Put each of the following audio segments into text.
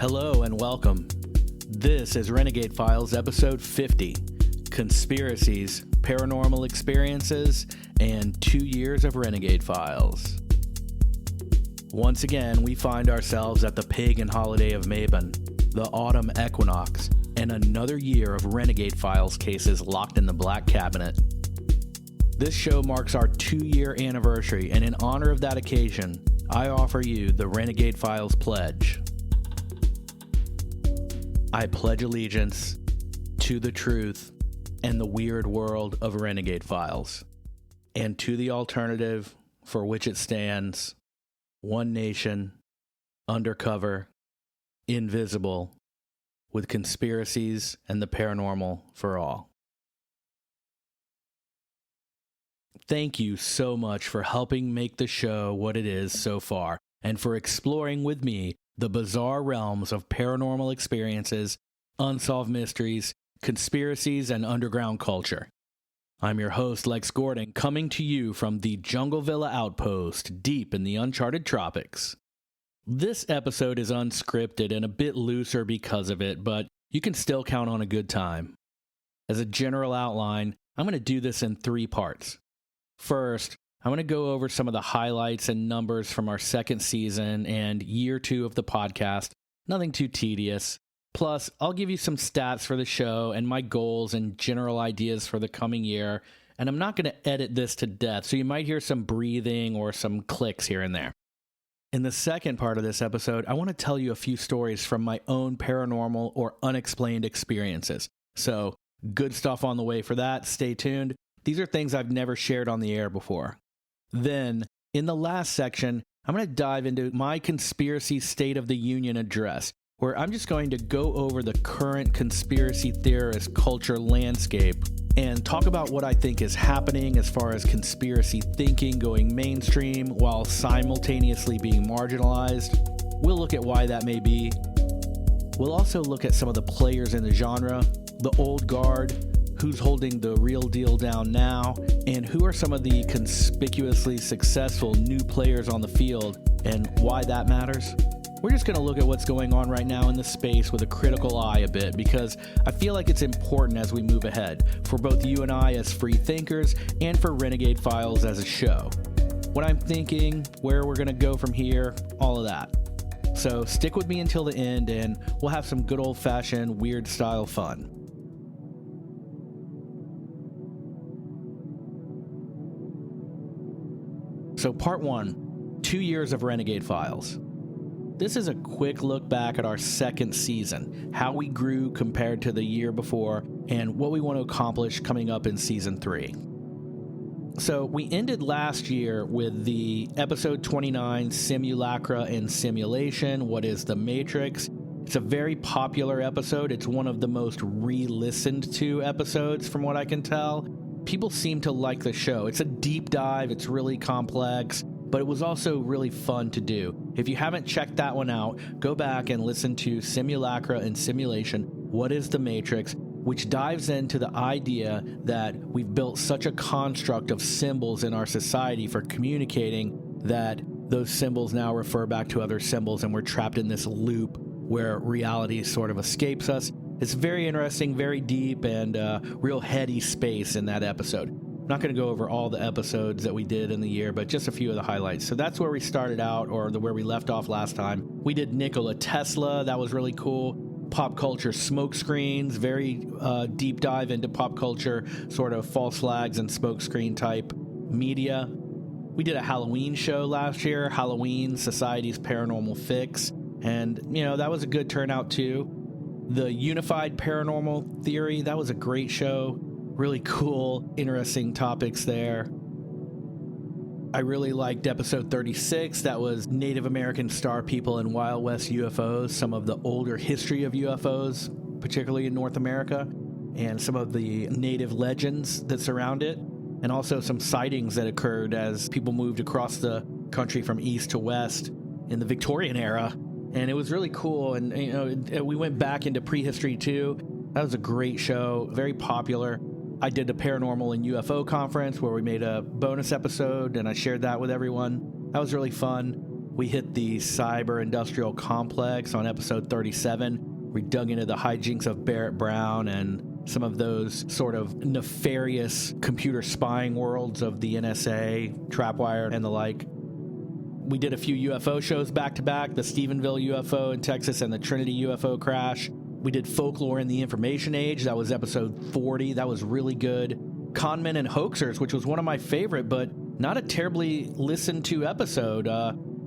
Hello and welcome. This is Renegade Files episode 50, Conspiracies, Paranormal Experiences, and 2 years of Renegade Files. Once again, we find ourselves at the Pagan Holiday of Mabon, the Autumn Equinox, and another year of Renegade Files cases locked in the Black Cabinet. This show marks our 2-year anniversary, and in honor of that occasion, I offer you the Renegade Files Pledge. I pledge allegiance to the truth and the weird world of Renegade Files, and to the alternative for which it stands, one nation, undercover, invisible, with conspiracies and the paranormal for all. Thank you so much for helping make the show what it is so far, and for exploring with me the bizarre realms of paranormal experiences, unsolved mysteries, conspiracies, and underground culture. I'm your host, Lex Gordon, coming to you from the Jungle Villa Outpost, deep in the Uncharted Tropics. This episode is unscripted and a bit looser because of it, but you can still count on a good time. As a general outline, I'm going to do this in 3 parts. First, I'm going to go over some of the highlights and numbers from our second season and year 2 of the podcast. Nothing too tedious. Plus, I'll give you some stats for the show and my goals and general ideas for the coming year. And I'm not going to edit this to death, so you might hear some breathing or some clicks here and there. In the second part of this episode, I want to tell you a few stories from my own paranormal or unexplained experiences. So, good stuff on the way for that. Stay tuned. These are things I've never shared on the air before. Then, in the last section, I'm going to dive into my conspiracy State of the Union address, where I'm just going to go over the current conspiracy theorist culture landscape and talk about what I think is happening as far as conspiracy thinking going mainstream while simultaneously being marginalized. We'll look at why that may be. We'll also look at some of the players in the genre, the old guard, who's holding the real deal down now, and who are some of the conspicuously successful new players on the field, and why that matters. We're just going to look at what's going on right now in the space with a critical eye a bit, because I feel like it's important as we move ahead, for both you and I as free thinkers, and for Renegade Files as a show. What I'm thinking, where we're going to go from here, all of that. So stick with me until the end, and we'll have some good old-fashioned, weird-style fun. So part 1, 2 years of Renegade Files. This is a quick look back at our second season, how we grew compared to the year before, and what we want to accomplish coming up in season 3. So we ended last year with the episode 29, Simulacra and Simulation, What is the Matrix? It's a very popular episode. It's one of the most re-listened to episodes from what I can tell. People seem to like the show. It's a deep dive, it's really complex, but it was also really fun to do. If you haven't checked that one out, go back and listen to Simulacra and Simulation, What is the Matrix?, which dives into the idea that we've built such a construct of symbols in our society for communicating that those symbols now refer back to other symbols, and we're trapped in this loop where reality sort of escapes us. It's very interesting, very deep, and real heady space in that episode. I'm not going to go over all the episodes that we did in the year, but just a few of the highlights. So that's where we started out, or where we left off last time. We did Nikola Tesla. That was really cool. Pop culture smoke screens, very deep dive into pop culture, sort of false flags and smoke screen type media. We did a Halloween show last year, Halloween, Society's Paranormal Fix. And, that was a good turnout too. The Unified Paranormal Theory, that was a great show. Really cool, interesting topics there. I really liked episode 36. That was Native American Star People and Wild West UFOs, some of the older history of UFOs, particularly in North America, and some of the native legends that surround it, and also some sightings that occurred as people moved across the country from east to west in the Victorian era. And it was really cool, and we went back into prehistory too. That was a great show, very popular. I did a paranormal and UFO conference where we made a bonus episode, and I shared that with everyone. That was really fun. We hit the cyber industrial complex on episode 37. We dug into the hijinks of Barrett Brown and some of those sort of nefarious computer spying worlds of the NSA, Trapwire, and the like. We did a few UFO shows back-to-back, the Stephenville UFO in Texas and the Trinity UFO crash. We did Folklore in the Information Age. That was episode 40. That was really good. Conmen and Hoaxers, which was one of my favorite, but not a terribly listened to episode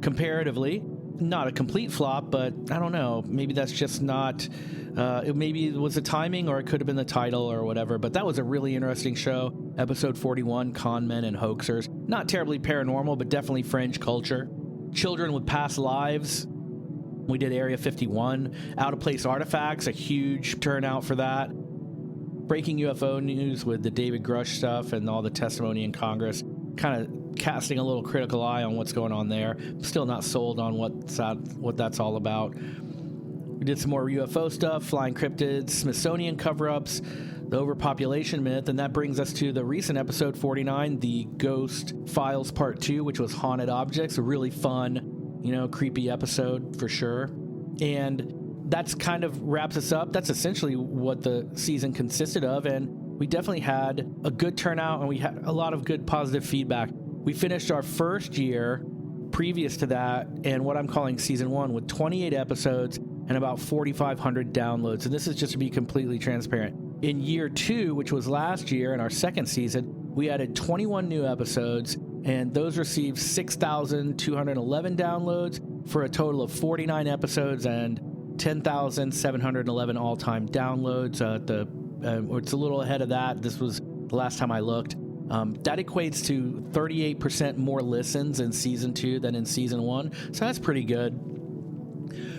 comparatively. Not a complete flop, but I don't know. Maybe that's just not... maybe it was the timing, or it could have been the title or whatever, but that was a really interesting show. Episode 41, Conmen and Hoaxers. Not terribly paranormal, but definitely fringe culture. Children with Past Lives. We did Area 51. Out of Place Artifacts, a huge turnout for that. Breaking UFO news with the David Grush stuff and all the testimony in Congress. Kind of casting a little critical eye on what's going on there. Still not sold on what that's all about. We did some more UFO stuff, flying cryptids, Smithsonian cover-ups, the overpopulation myth, and that brings us to the recent episode 49, the Ghost Files Part 2, which was Haunted Objects, a really fun, creepy episode for sure. And that's kind of wraps us up. That's essentially what the season consisted of, and we definitely had a good turnout, and we had a lot of good positive feedback. We finished our first year previous to that, and what I'm calling season 1, with 28 episodes and about 4,500 downloads. And this is just to be completely transparent. In year 2, which was last year in our second season, we added 21 new episodes, and those received 6,211 downloads for a total of 49 episodes and 10,711 all-time downloads. It's a little ahead of that. This was the last time I looked. That equates to 38% more listens in season 2 than in season 1, so that's pretty good.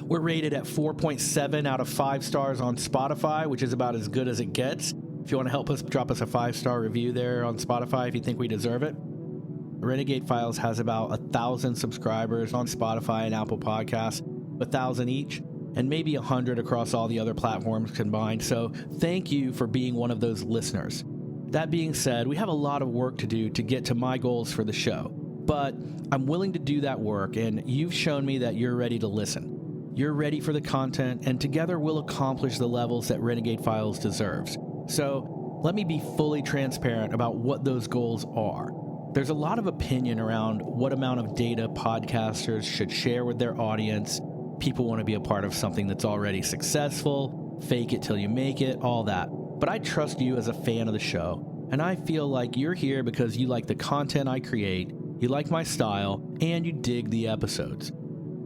We're rated at 4.7 out of 5 stars on Spotify, which is about as good as it gets. If you want to help us, drop us a 5-star review there on Spotify if you think we deserve it. Renegade Files has about 1,000 subscribers on Spotify and Apple Podcasts, 1,000 each, and maybe 100 across all the other platforms combined. So thank you for being one of those listeners. That being said, we have a lot of work to do to get to my goals for the show, but I'm willing to do that work, and you've shown me that you're ready to listen. You're ready for the content, and together we'll accomplish the levels that Renegade Files deserves. So let me be fully transparent about what those goals are. There's a lot of opinion around what amount of data podcasters should share with their audience. People want to be a part of something that's already successful, fake it till you make it, all that. But I trust you as a fan of the show, and I feel like you're here because you like the content I create, you like my style, and you dig the episodes.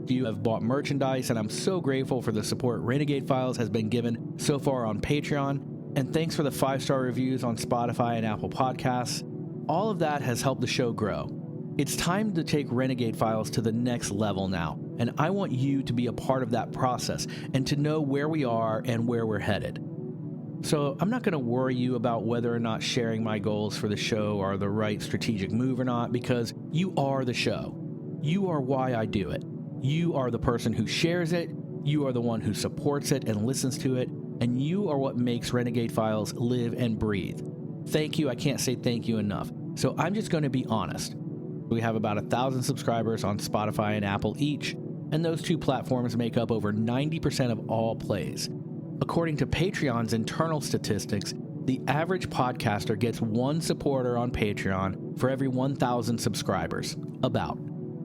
You have bought merchandise, and I'm so grateful for the support Renegade Files has been given so far on Patreon, and thanks for the 5-star reviews on Spotify and Apple Podcasts. All of that has helped the show grow. It's time to take Renegade Files to the next level now, and I want you to be a part of that process and to know where we are and where we're headed. So I'm not going to worry you about whether or not sharing my goals for the show are the right strategic move or not, because you are the show. You are why I do it. You are the person who shares it, you are the one who supports it and listens to it, and you are what makes Renegade Files live and breathe. Thank you, I can't say thank you enough. So I'm just going to be honest. We have about 1,000 subscribers on Spotify and Apple each, and those two platforms make up over 90% of all plays. According to Patreon's internal statistics, the average podcaster gets 1 supporter on Patreon for every 1,000 subscribers, about.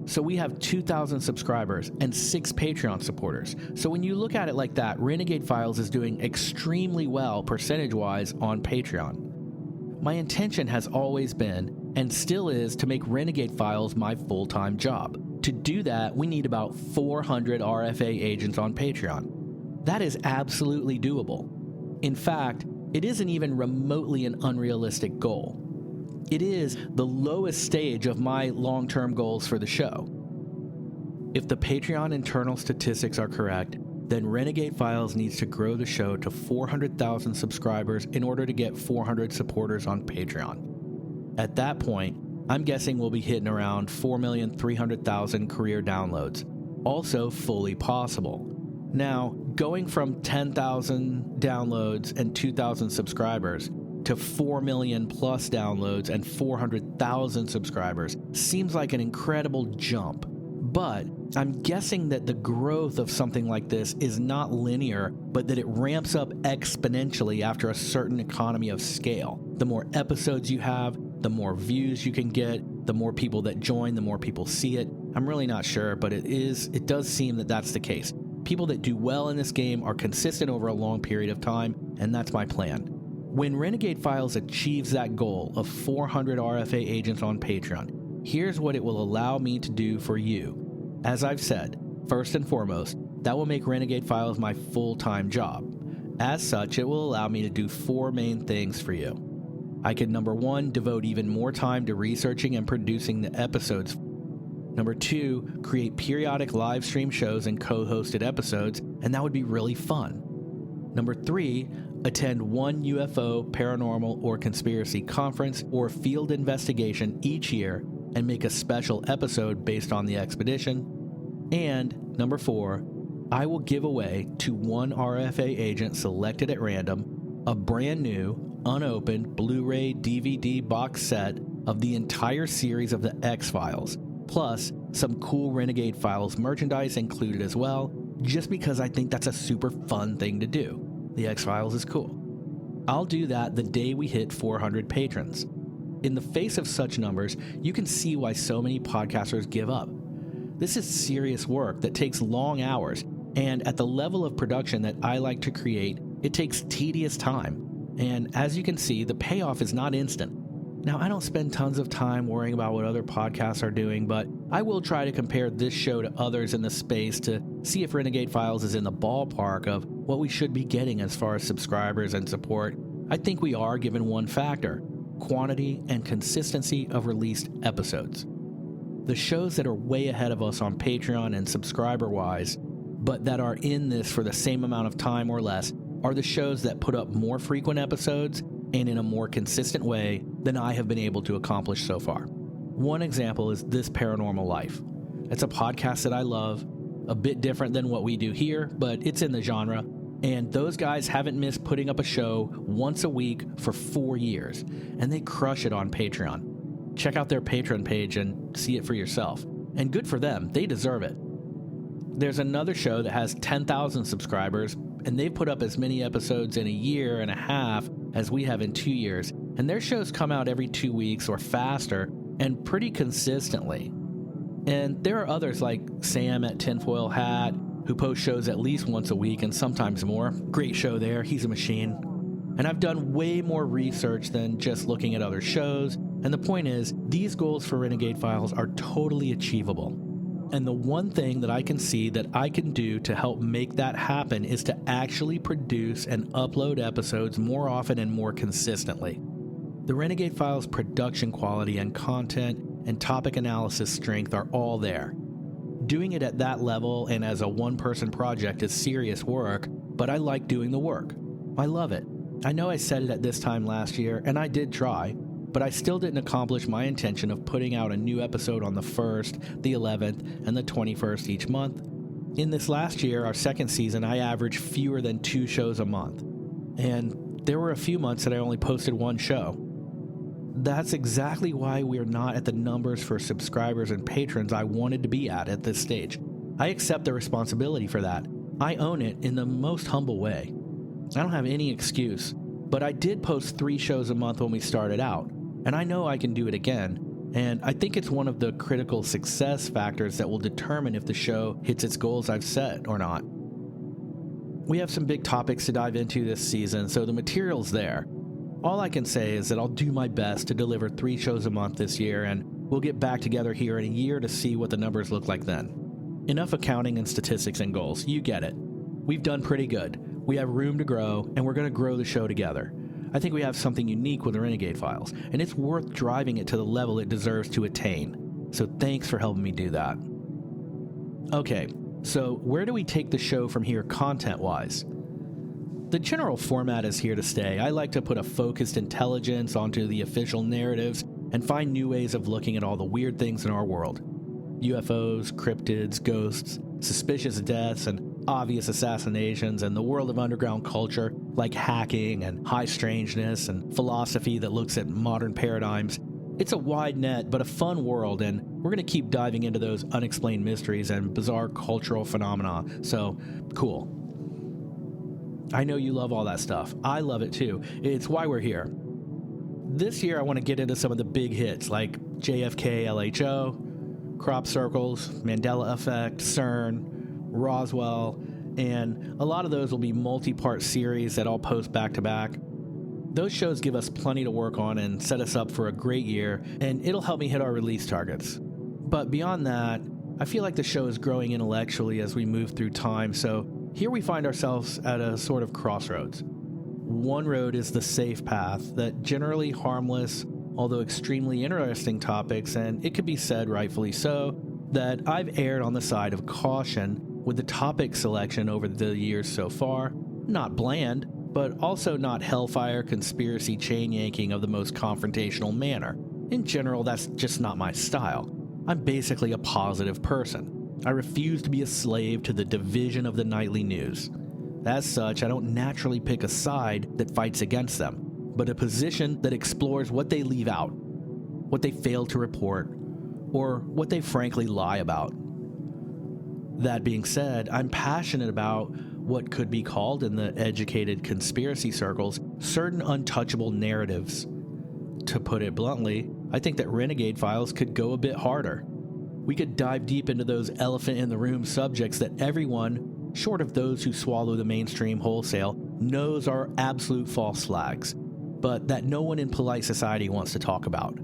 So we have 2,000 subscribers and 6 Patreon supporters. So when you look at it like that, Renegade Files is doing extremely well percentage-wise on Patreon. My intention has always been, and still is, to make Renegade Files my full-time job. To do that, we need about 400 RFA agents on Patreon. That is absolutely doable. In fact, it isn't even remotely an unrealistic goal. It is the lowest stage of my long-term goals for the show. If the Patreon internal statistics are correct, then Renegade Files needs to grow the show to 400,000 subscribers in order to get 400 supporters on Patreon. At that point, I'm guessing we'll be hitting around 4,300,000 career downloads. Also fully possible. Now, going from 10,000 downloads and 2,000 subscribers to 4 million plus downloads and 400,000 subscribers seems like an incredible jump, But I'm guessing that the growth of something like this is not linear, but that it ramps up exponentially after a certain economy of scale. The more episodes you have, the more views you can get, the more people that join, the more people see it. I'm really not sure, but it does seem that that's the case. People that do well in this game are consistent over a long period of time, and that's my plan. When Renegade Files achieves that goal of 400 RFA agents on Patreon, here's what it will allow me to do for you. As I've said, first and foremost, that will make Renegade Files my full-time job. As such, it will allow me to do 4 main things for you. I can, number 1, devote even more time to researching and producing the episodes. Number 2, create periodic live stream shows and co-hosted episodes, and that would be really fun. Number 3, attend one UFO, paranormal, or conspiracy conference or field investigation each year and make a special episode based on the expedition. And number 4, I will give away to one RFA agent selected at random a brand new, unopened Blu-ray DVD box set of the entire series of the X-Files, plus some cool Renegade Files merchandise included as well, just because I think that's a super fun thing to do. The X-Files is cool. I'll do that the day we hit 400 patrons. In the face of such numbers, you can see why so many podcasters give up. This is serious work that takes long hours, and at the level of production that I like to create, it takes tedious time. And as you can see, the payoff is not instant. Now, I don't spend tons of time worrying about what other podcasts are doing, but I will try to compare this show to others in the space to see if Renegade Files is in the ballpark of what we should be getting as far as subscribers and support. I think we are, given one factor: quantity and consistency of released episodes. The shows that are way ahead of us on Patreon and subscriber-wise, but that are in this for the same amount of time or less, are the shows that put up more frequent episodes and in a more consistent way than I have been able to accomplish so far. One example is This Paranormal Life. It's a podcast that I love, a bit different than what we do here, but it's in the genre, and those guys haven't missed putting up a show once a week for 4 years, and they crush it on Patreon. Check out their Patreon page and see it for yourself. And good for them, they deserve it. There's another show that has 10,000 subscribers, and they've put up as many episodes in a year and a half as we have in 2 years, and their shows come out every 2 weeks or faster, and pretty consistently. And there are others like Sam at Tinfoil Hat, who posts shows at least once a week and sometimes more. Great show there, he's a machine. And I've done way more research than just looking at other shows, and the point is, these goals for Renegade Files are totally achievable. And the one thing that I can see that I can do to help make that happen is to actually produce and upload episodes more often and more consistently. The Renegade Files production quality and content and topic analysis strength are all there. Doing it at that level and as a one-person project is serious work, but I like doing the work. I love it. I know I said it at this time last year, and I did try, but I still didn't accomplish my intention of putting out a new episode on the 1st, the 11th, and the 21st each month. In this last year, our second season, I averaged fewer than 2 shows a month. And there were a few months that I only posted 1 show. That's exactly why we're not at the numbers for subscribers and patrons I wanted to be at this stage. I accept the responsibility for that. I own it in the most humble way. I don't have any excuse, but I did post 3 shows a month when we started out, and I know I can do it again, and I think it's one of the critical success factors that will determine if the show hits its goals I've set or not. We have some big topics to dive into this season, so the material's there. All I can say is that I'll do my best to deliver 3 shows a month this year, and we'll get back together here in a year to see what the numbers look like then. Enough accounting and statistics and goals, you get it. We've done pretty good. We have room to grow, and we're going to grow the show together. I think we have something unique with the Renegade Files, and it's worth driving it to the level it deserves to attain. So thanks for helping me do that. Okay, so where do we take the show from here content-wise? The general format is here to stay. I like to put a focused intelligence onto the official narratives and find new ways of looking at all the weird things in our world. UFOs, cryptids, ghosts, suspicious deaths, and obvious assassinations, and the world of underground culture like hacking and high strangeness and philosophy that looks at modern paradigms. It's a wide net, but a fun world, and we're going to keep diving into those unexplained mysteries and bizarre cultural phenomena, so cool. I know you love all that stuff. I love it too. It's why we're here. This year, I want to get into some of the big hits like JFK LHO, crop circles, Mandela Effect, CERN, Roswell, and a lot of those will be multi-part series that I'll post back to back. Those shows give us plenty to work on and set us up for a great year, and it'll help me hit our release targets. But beyond that, I feel like the show is growing intellectually as we move through time, so here we find ourselves at a sort of crossroads. One road is the safe path, that generally harmless, although extremely interesting topics, and it could be said rightfully so, that I've erred on the side of caution with the topic selection over the years so far. Not bland, but also not hellfire conspiracy chain yanking of the most confrontational manner. In general, that's just not my style. I'm basically a positive person. I refuse to be a slave to the division of the nightly news. As such, I don't naturally pick a side that fights against them, but a position that explores what they leave out, what they fail to report, or what they frankly lie about. That being said, I'm passionate about what could be called in the educated conspiracy circles certain untouchable narratives. To put it bluntly, I think that Renegade Files could go a bit harder. We could dive deep into those elephant in the room subjects that everyone, short of those who swallow the mainstream wholesale, knows are absolute false flags, but that no one in polite society wants to talk about.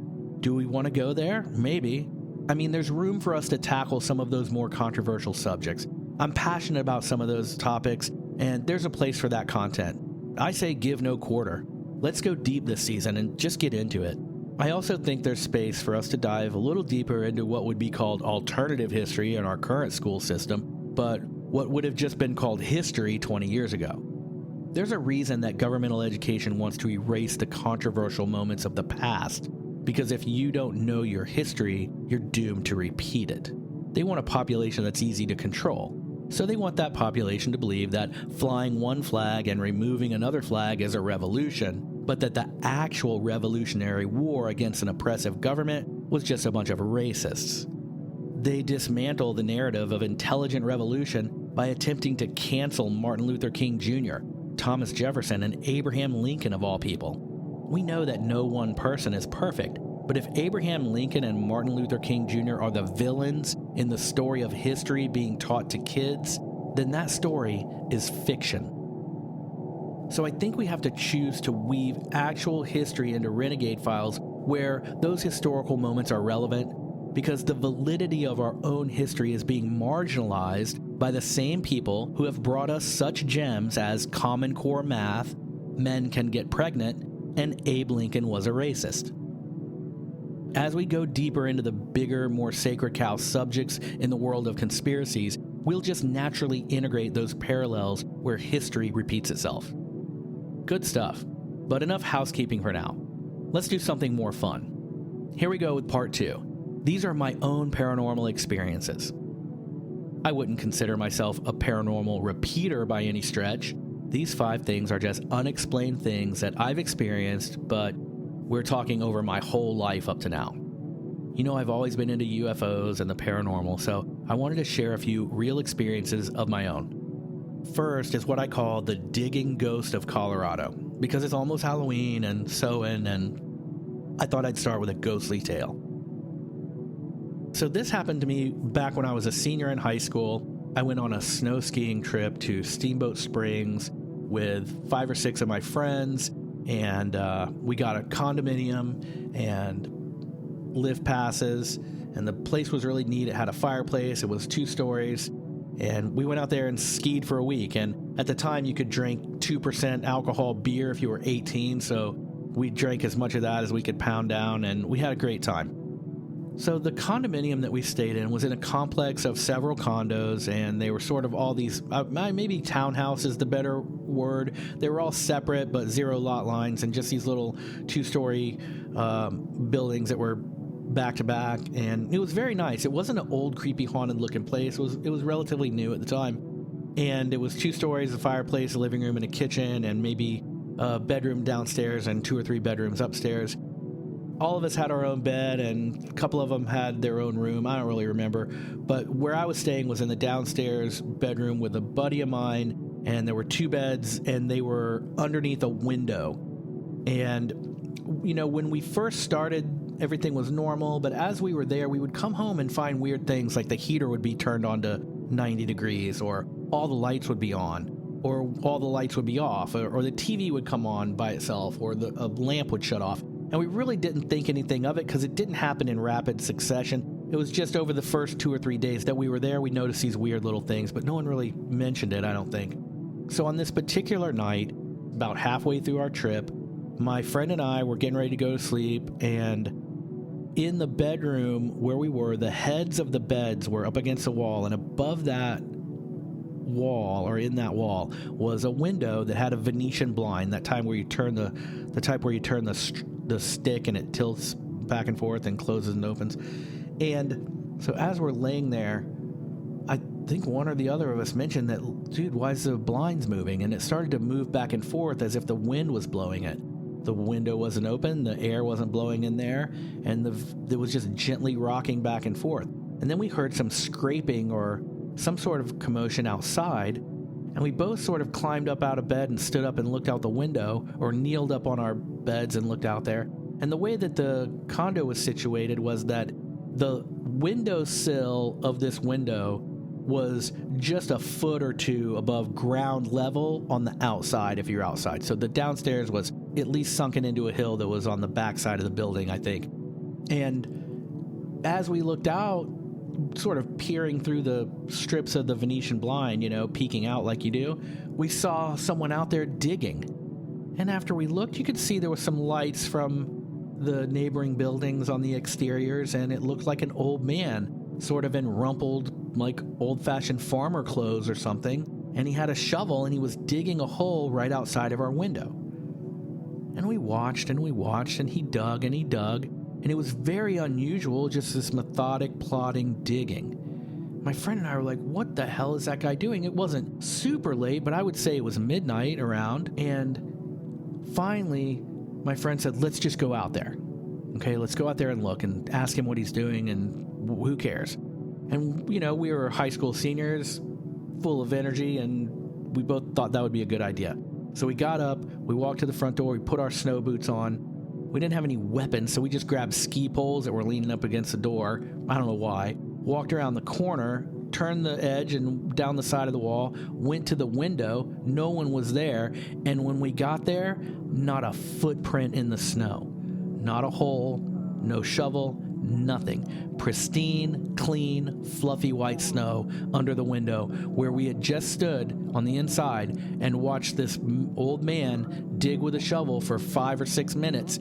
Do we want to go there? Maybe. I mean, there's room for us to tackle some of those more controversial subjects. I'm passionate about some of those topics, and there's a place for that content. I say give no quarter. Let's go deep this season and just get into it. I also think there's space for us to dive a little deeper into what would be called alternative history in our current school system, but what would have just been called history 20 years ago. There's a reason that governmental education wants to erase the controversial moments of the past, because if you don't know your history, you're doomed to repeat it. They want a population that's easy to control. So they want that population to believe that flying one flag and removing another flag is a revolution, but that the actual revolutionary war against an oppressive government was just a bunch of racists. They dismantle the narrative of intelligent revolution by attempting to cancel Martin Luther King Jr., Thomas Jefferson, and Abraham Lincoln of all people. We know that no one person is perfect, but if Abraham Lincoln and Martin Luther King Jr. are the villains in the story of history being taught to kids, then that story is fiction. So I think we have to choose to weave actual history into Renegade Files where those historical moments are relevant, because the validity of our own history is being marginalized by the same people who have brought us such gems as Common Core math, men can get pregnant, and Abe Lincoln was a racist. As we go deeper into the bigger, more sacred cow subjects in the world of conspiracies, we'll just naturally integrate those parallels where history repeats itself. Good stuff, but enough housekeeping for now. Let's do something more fun. Here we go with part 2. These are my own paranormal experiences. I wouldn't consider myself a paranormal repeater by any stretch. These 5 things are just unexplained things that I've experienced, but we're talking over my whole life up to now. You know, I've always been into UFOs and the paranormal, so I wanted to share a few real experiences of my own. First is what I call the digging ghost of Colorado, because it's almost Halloween and I thought I'd start with a ghostly tale. So this happened to me back when I was a senior in high school. I went on a snow skiing trip to Steamboat Springs with 5 or 6 of my friends, and we got a condominium and lift passes, and the place was really neat. It had a fireplace. It was 2 stories, and we went out there and skied for a week. And at the time, you could drink 2% alcohol beer if you were 18, so we drank as much of that as we could pound down, and we had a great time. So the condominium that we stayed in was in a complex of several condos, and they were sort of all these, maybe townhouse is the better word. They were all separate, but 0 lot lines, and just these little 2-story buildings that were back to back, and it was very nice. It wasn't an old, creepy, haunted looking place. It was relatively new at the time, and it was 2 stories, a fireplace, a living room, and a kitchen, and maybe a bedroom downstairs and 2 or 3 bedrooms upstairs. all of us had our own bed, and a couple of them had their own room. I don't really remember. But where I was staying was in the downstairs bedroom with a buddy of mine, and there were 2 beds, and they were underneath a window. And, when we first started, everything was normal, but as we were there, we would come home and find weird things, like the heater would be turned on to 90 degrees, or all the lights would be on, or all the lights would be off, or the TV would come on by itself, or a lamp would shut off. And we really didn't think anything of it because it didn't happen in rapid succession. It was just over the first 2 or 3 days that we were there, we noticed these weird little things, but no one really mentioned it, I don't think. So on this particular night, about halfway through our trip, my friend and I were getting ready to go to sleep, and in the bedroom where we were, the heads of the beds were up against the wall, and above that wall, or in that wall, was a window that had a Venetian blind, that time where you turn the type where you turn the stick and it tilts back and forth and closes and opens. And so as we're laying there, I think one or the other of us mentioned that, dude, why is the blinds moving? And it started to move back and forth as if the wind was blowing it. The window wasn't open, the air wasn't blowing in there, and it was just gently rocking back and forth. And then we heard some scraping or some sort of commotion outside, and we both sort of climbed up out of bed and stood up and looked out the window, or kneeled up on our beds and looked out there. And the way that the condo was situated was that the windowsill of this window was just a foot or two above ground level on the outside if you're outside. So the downstairs was at least sunken into a hill that was on the back side of the building, I think. And as we looked out, sort of peering through the strips of the Venetian blind, peeking out like you do, we saw someone out there digging. And after we looked, you could see there was some lights from the neighboring buildings on the exteriors, and it looked like an old man, sort of in rumpled, like old-fashioned farmer clothes or something, and he had a shovel and he was digging a hole right outside of our window. And we watched, and he dug, and it was very unusual, just this methodic, plodding digging. My friend and I were like, what the hell is that guy doing? It wasn't super late, but I would say it was midnight around, and finally, my friend said, let's just go out there. Okay, let's go out there and look and ask him what he's doing, and who cares? And, we were high school seniors, full of energy, and we both thought that would be a good idea. So we got up, we walked to the front door, we put our snow boots on. We didn't have any weapons, so we just grabbed ski poles that were leaning up against the door. I don't know why. Walked around the corner, turned the edge and down the side of the wall, went to the window. No one was there. And when we got there, not a footprint in the snow. Not a hole, no shovel, nothing. Pristine, clean, fluffy white snow under the window where we had just stood on the inside and watched this old man dig with a shovel for 5 or 6 minutes,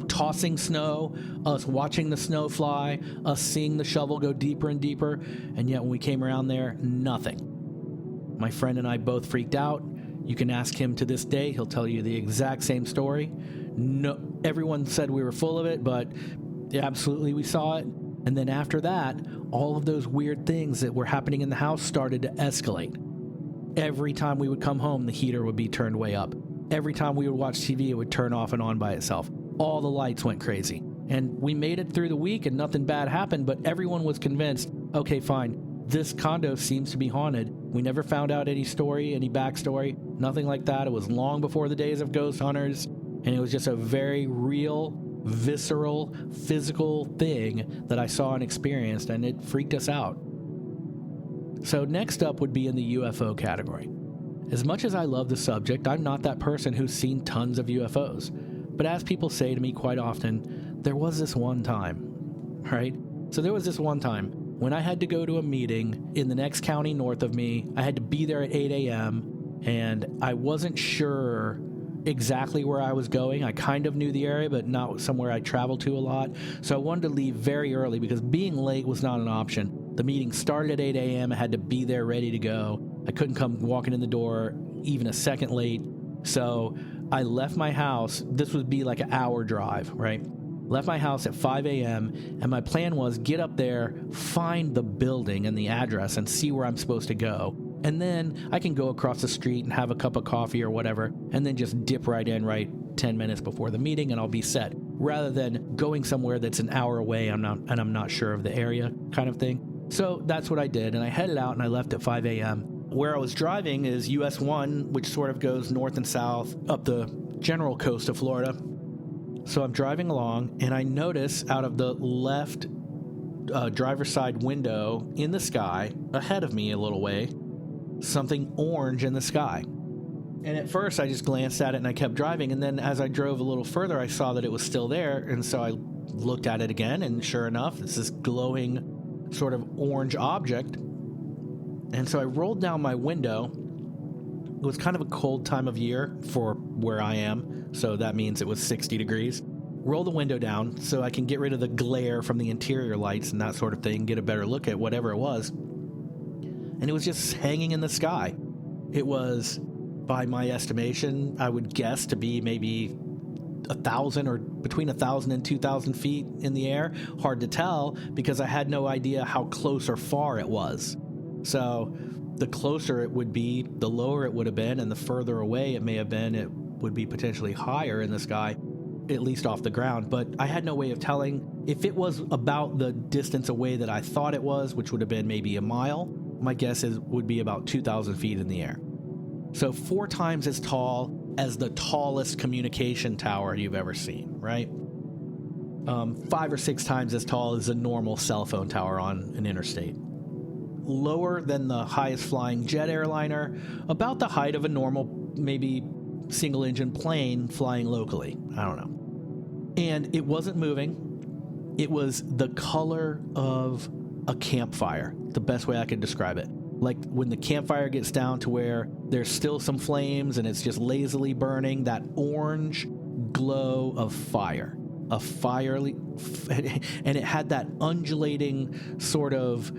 tossing snow, us watching the snow fly, us seeing the shovel go deeper and deeper, and yet when we came around there, nothing. My friend and I both freaked out. You can ask him to this day, he'll tell you the exact same story. No, everyone said we were full of it, but absolutely we saw it. And then after that, all of those weird things that were happening in the house started to escalate. Every time we would come home, the heater would be turned way up. Every time we would watch TV, it would turn off and on by itself. All the lights went crazy. And we made it through the week and nothing bad happened, but everyone was convinced, okay, fine, this condo seems to be haunted. We never found out any story, any backstory, nothing like that. It was long before the days of ghost hunters, and it was just a very real, visceral, physical thing that I saw and experienced, and it freaked us out. So next up would be in the UFO category. As much as I love the subject, I'm not that person who's seen tons of UFOs. But as people say to me quite often, there was this one time, right? So there was this one time when I had to go to a meeting in the next county north of me. I had to be there at 8 a.m. and I wasn't sure exactly where I was going. I kind of knew the area, but not somewhere I traveled to a lot. So I wanted to leave very early because being late was not an option. The meeting started at 8 a.m. I had to be there ready to go. I couldn't come walking in the door even a second late. So I left my house. This would be like an hour drive, right? Left my house at 5 a.m. and my plan was get up there, find the building and the address and see where I'm supposed to go. And then I can go across the street and have a cup of coffee or whatever, and then just dip right in 10 minutes before the meeting and I'll be set. rather than going somewhere that's an hour away and I'm not sure of the area kind of thing. So that's what I did, and I headed out and I left at 5 a.m. Where I was driving is US 1, which sort of goes north and south up the general coast of Florida. So I'm driving along, and I notice out of the left driver's side window in the sky, ahead of me a little way, something orange in the sky. And at first, I just glanced at it and I kept driving. And then as I drove a little further, I saw that it was still there. And so I looked at it again, and sure enough, it's this glowing sort of orange object. And so I rolled down my window. It was kind of a cold time of year for where I am, so that means it was 60 degrees. Roll the window down so I can get rid of the glare from the interior lights and that sort of thing, get a better look at whatever it was. And it was just hanging in the sky. It was, by my estimation, I would guess to be maybe 1,000 or between 1,000 and 2,000 feet in the air. Hard to tell because I had no idea how close or far it was. So the closer it would be, the lower it would have been, and the further away it may have been, it would be potentially higher in the sky, at least off the ground. But I had no way of telling. If it was about the distance away that I thought it was, which would have been maybe a mile, my guess would be about 2,000 feet in the air. So 4 times as tall as the tallest communication tower you've ever seen, right? 5 or 6 times as tall as a normal cell phone tower on an interstate. Lower than the highest flying jet airliner, about the height of a normal, maybe single-engine plane flying locally. I don't know. And it wasn't moving. It was the color of a campfire, the best way I could describe it. Like when the campfire gets down to where there's still some flames and it's just lazily burning, that orange glow of fire. A fiery, and it had that undulating sort of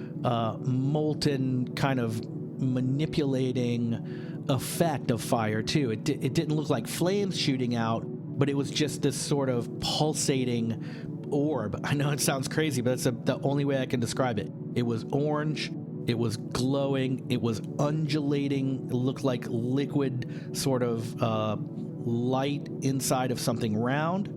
molten kind of manipulating effect of fire too. It didn't look like flames shooting out, but it was just this sort of pulsating orb. I know it sounds crazy, but it's the only way I can describe it. It was orange. It was glowing. It was undulating. It looked like liquid sort of light inside of something round.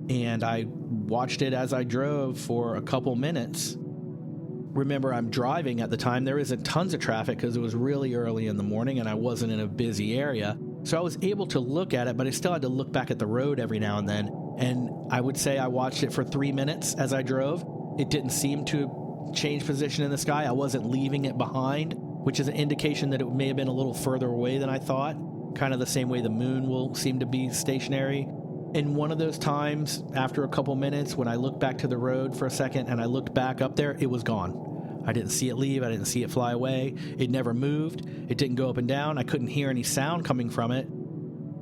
And I watched it as I drove for a couple minutes. Remember, I'm driving at the time. There isn't tons of traffic because it was really early in the morning and I wasn't in a busy area. So I was able to look at it, but I still had to look back at the road every now and then. And I would say I watched it for 3 minutes as I drove. It didn't seem to change position in the sky. I wasn't leaving it behind, which is an indication that it may have been a little further away than I thought. Kind of the same way the moon will seem to be stationary. And one of those times, after a couple minutes, when I looked back to the road for a second and I looked back up there, it was gone. I didn't see it leave. I didn't see it fly away. It never moved. It didn't go up and down. I couldn't hear any sound coming from it.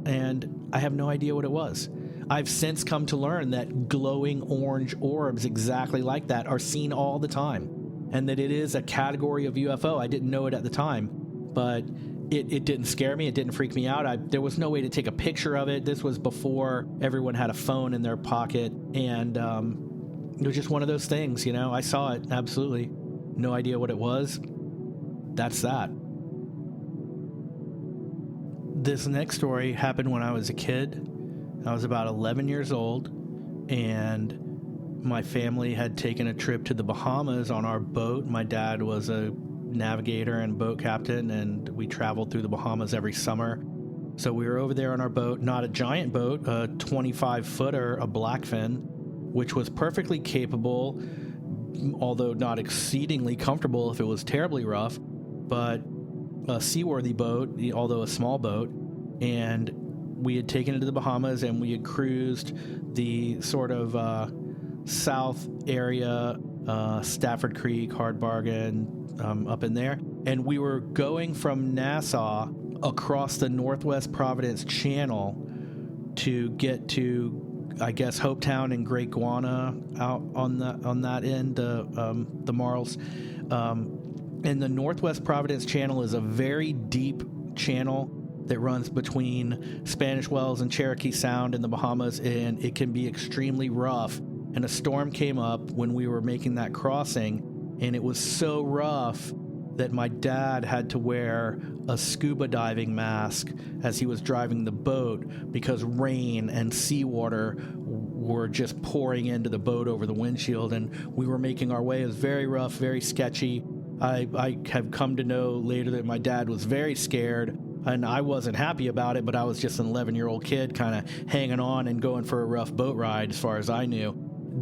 And I have no idea what it was. I've since come to learn that glowing orange orbs exactly like that are seen all the time, and that it is a category of UFO. I didn't know it at the time, but it didn't scare me. It didn't freak me out. There was no way to take a picture of it. This was before everyone had a phone in their pocket, and it was just one of those things, you know. I saw it, absolutely. No idea what it was. That's that. This next story happened when I was a kid. I was about 11 years old, and my family had taken a trip to the Bahamas on our boat. My dad was a navigator and boat captain, and we traveled through the Bahamas every summer. So we were over there on our boat, not a giant boat, a 25-footer, a blackfin, which was perfectly capable, although not exceedingly comfortable if it was terribly rough, but a seaworthy boat, although a small boat. And we had taken it to the Bahamas, and we had cruised the sort of south area, Stafford Creek, Hard Bargain, up in there. And we were going from Nassau across the Northwest Providence Channel to get to, I guess, Hopetown and Great Guana out on that end, the Marls. And the Northwest Providence Channel is a very deep channel that runs between Spanish Wells and Cherokee Sound in the Bahamas, and it can be extremely rough. And a storm came up when we were making that crossing, and it was so rough that my dad had to wear a scuba diving mask as he was driving the boat because rain and seawater were just pouring into the boat over the windshield, and we were making our way. It was very rough, very sketchy. I have come to know later that my dad was very scared, and I wasn't happy about it, but I was just an 11-year-old kid kind of hanging on and going for a rough boat ride as far as I knew.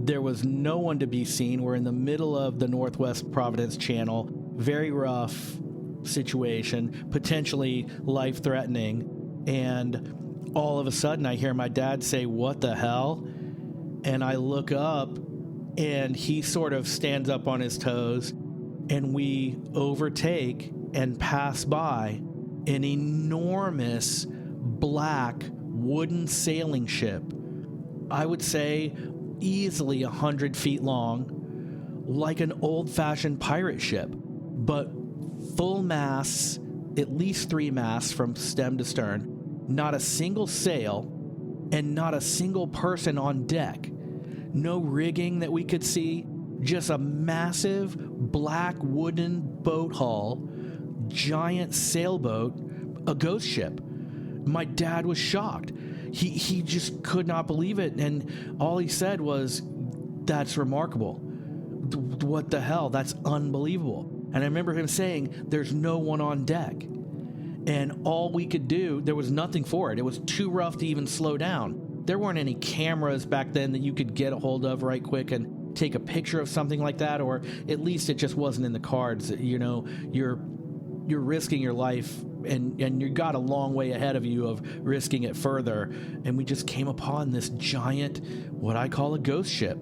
There was no one to be seen. We're in the middle of the Northwest Providence Channel, very rough situation, potentially life-threatening, and all of a sudden I hear my dad say, "What the hell?" And I look up, and he sort of stands up on his toes, and we overtake and pass by an enormous black wooden sailing ship. I would say easily 100 feet long, like an old-fashioned pirate ship, but full masts, at least 3 masts from stem to stern, not a single sail, and not a single person on deck. No rigging that we could see, just a massive black wooden boat hull, giant sailboat, a ghost ship. My dad was shocked. He just could not believe it, and all he said was, "That's remarkable. What the hell? That's unbelievable." And I remember him saying, "There's no one on deck." And all we could do, there was nothing for it. It was too rough to even slow down. There weren't any cameras back then that you could get a hold of right quick and take a picture of something like that, or at least it just wasn't in the cards. You know, you're risking your life, and you got a long way ahead of you of risking it further. And we just came upon this giant, what I call a ghost ship.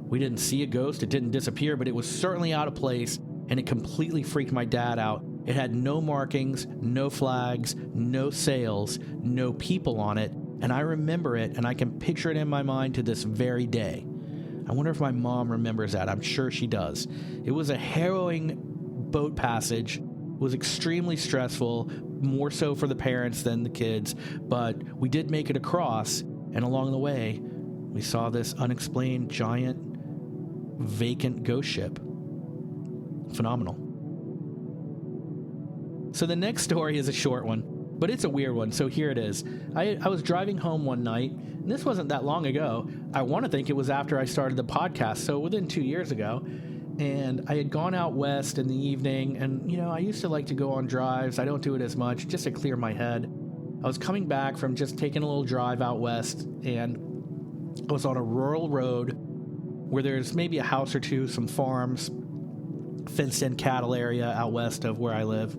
We didn't see a ghost. It didn't disappear, but it was certainly out of place, and it completely freaked my dad out. It had no markings, no flags, no sails, no people on it, and I remember it, and I can picture it in my mind to this very day. I wonder if my mom remembers that. I'm sure she does. It was a harrowing boat passage. It was extremely stressful, more so for the parents than the kids, but we did make it across, and along the way, we saw this unexplained, giant, vacant ghost ship. Phenomenal. So the next story is a short one, but it's a weird one, so here it is. I was driving home one night, and this wasn't that long ago. I want to think it was after I started the podcast, so within 2 years ago. And I had gone out west in the evening, and, you know, I used to like to go on drives. I don't do it as much, just to clear my head. I was coming back from just taking a little drive out west, and I was on a rural road where there's maybe a house or two, some farms, fenced-in cattle area out west of where I live.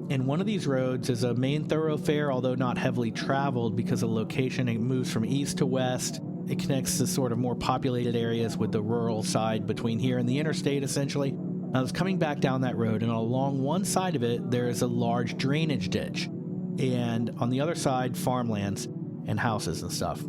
And one of these roads is a main thoroughfare, although not heavily traveled because of the location. It moves from east to west. It connects the sort of more populated areas with the rural side between here and the interstate, essentially. I was coming back down that road, and along one side of it, there is a large drainage ditch. And on the other side, farmlands and houses and stuff.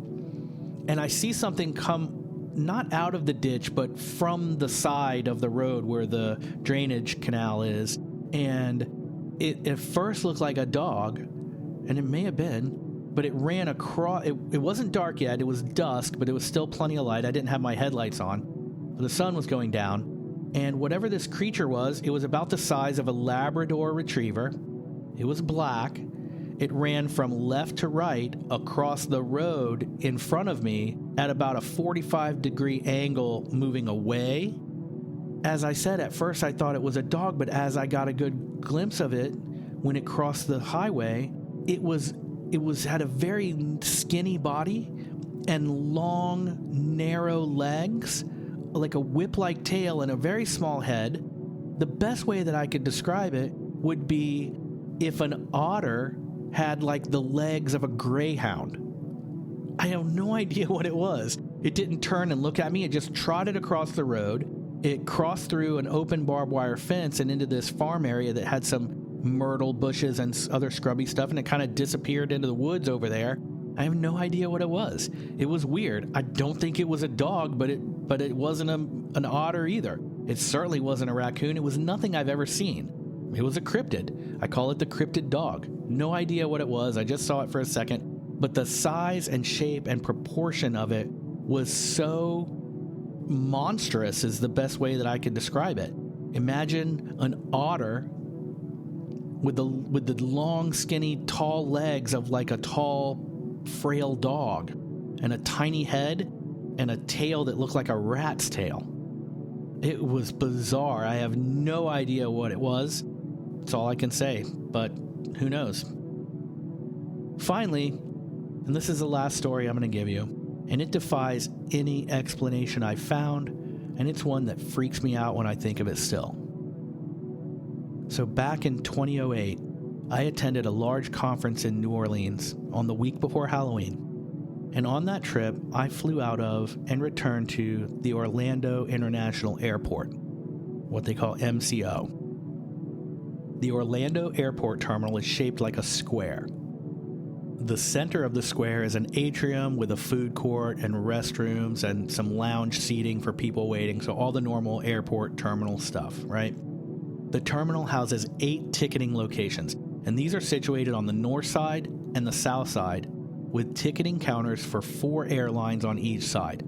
And I see something come not out of the ditch, but from the side of the road where the drainage canal is. And it at first looked like a dog, and it may have been, but it ran across. It wasn't dark yet. It was dusk, but it was still plenty of light. I didn't have my headlights on. The sun was going down, and whatever this creature was, it was about the size of a Labrador retriever. It was black. It ran from left to right across the road in front of me at about a 45-degree angle, moving away. As I said, at first I thought it was a dog, but as I got a good glimpse of it, when it crossed the highway, it had a very skinny body and long, narrow legs, like a whip-like tail and a very small head. The best way that I could describe it would be if an otter had like the legs of a greyhound. I have no idea what it was. It didn't turn and look at me. It just trotted across the road. It crossed through an open barbed wire fence and into this farm area that had some myrtle bushes and other scrubby stuff, and it kind of disappeared into the woods over there. I have no idea what it was. It was weird. I don't think it was a dog, but it wasn't an otter either. It certainly wasn't a raccoon. It was nothing I've ever seen. It was a cryptid. I call it the cryptid dog. No idea what it was. I just saw it for a second. But the size and shape and proportion of it was so monstrous is the best way that I could describe it. Imagine an otter with the long, skinny, tall legs of like a tall, frail dog and a tiny head and a tail that looked like a rat's tail. It was bizarre. I have no idea what it was. That's all I can say, but who knows? Finally, and this is the last story I'm going to give you, and it defies any explanation I've found, and it's one that freaks me out when I think of it still. So back in 2008, I attended a large conference in New Orleans on the week before Halloween. And on that trip, I flew out of and returned to the Orlando International Airport, what they call MCO. The Orlando Airport terminal is shaped like a square. The center of the square is an atrium with a food court and restrooms and some lounge seating for people waiting, so all the normal airport terminal stuff, right? The terminal houses 8 ticketing locations, and these are situated on the north side and the south side, with ticketing counters for 4 airlines on each side.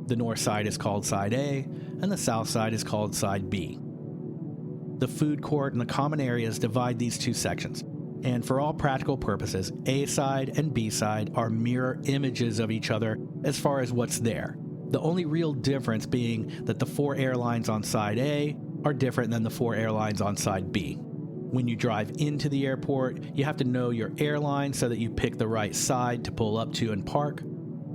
The north side is called Side A, and the south side is called Side B. The food court and the common areas divide these 2 sections, and for all practical purposes, A side and B side are mirror images of each other as far as what's there. The only real difference being that the 4 airlines on Side A are different than the 4 airlines on Side B. When you drive into the airport, you have to know your airline so that you pick the right side to pull up to and park.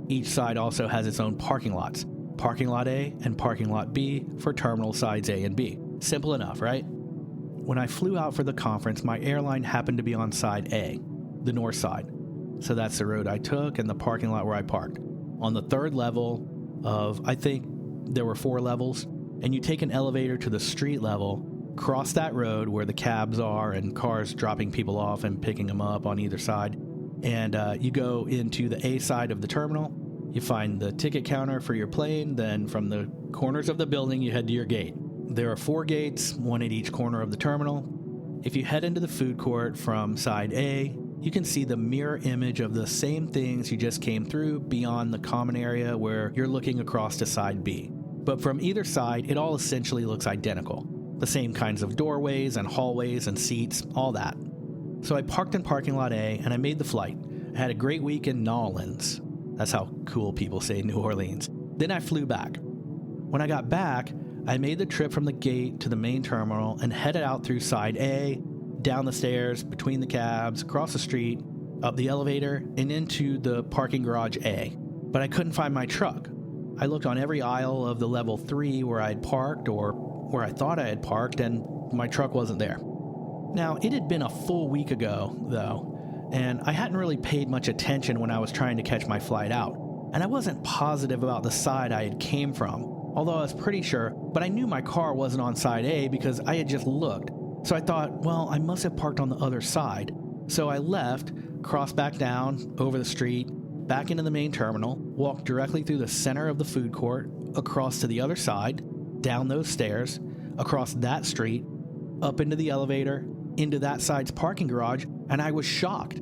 Each side also has its own parking lots. Parking lot A and parking lot B for terminal sides A and B. Simple enough, right? When I flew out for the conference, my airline happened to be on Side A, the north side. So that's the road I took and the parking lot where I parked. On the 3rd level of, I think there were 4 levels, and you take an elevator to the street level, cross that road where the cabs are and cars dropping people off and picking them up on either side, and you go into the A side of the terminal. You find the ticket counter for your plane, then from the corners of the building you head to your gate. There are 4 gates, 1 at each corner of the terminal. If you head into the food court from Side A, you can see the mirror image of the same things you just came through beyond the common area where you're looking across to Side B. But from either side, it all essentially looks identical. The same kinds of doorways and hallways and seats, all that. So I parked in parking lot A and I made the flight. I had a great week in New Orleans. That's how cool people say New Orleans. Then I flew back. When I got back, I made the trip from the gate to the main terminal and headed out through Side A, down the stairs, between the cabs, across the street, up the elevator, and into the parking garage A. But I couldn't find my truck. I looked on every aisle of the level 3 where I had parked or where I thought I had parked, and my truck wasn't there. Now, it had been a full week ago, though, and I hadn't really paid much attention when I was trying to catch my flight out, and I wasn't positive about the side I had came from, although I was pretty sure, but I knew my car wasn't on Side A because I had just looked. So I thought, well, I must have parked on the other side. So I left, crossed back down, over the street, back into the main terminal, walked directly through the center of the food court, across to the other side, down those stairs, across that street, up into the elevator, into that side's parking garage, and I was shocked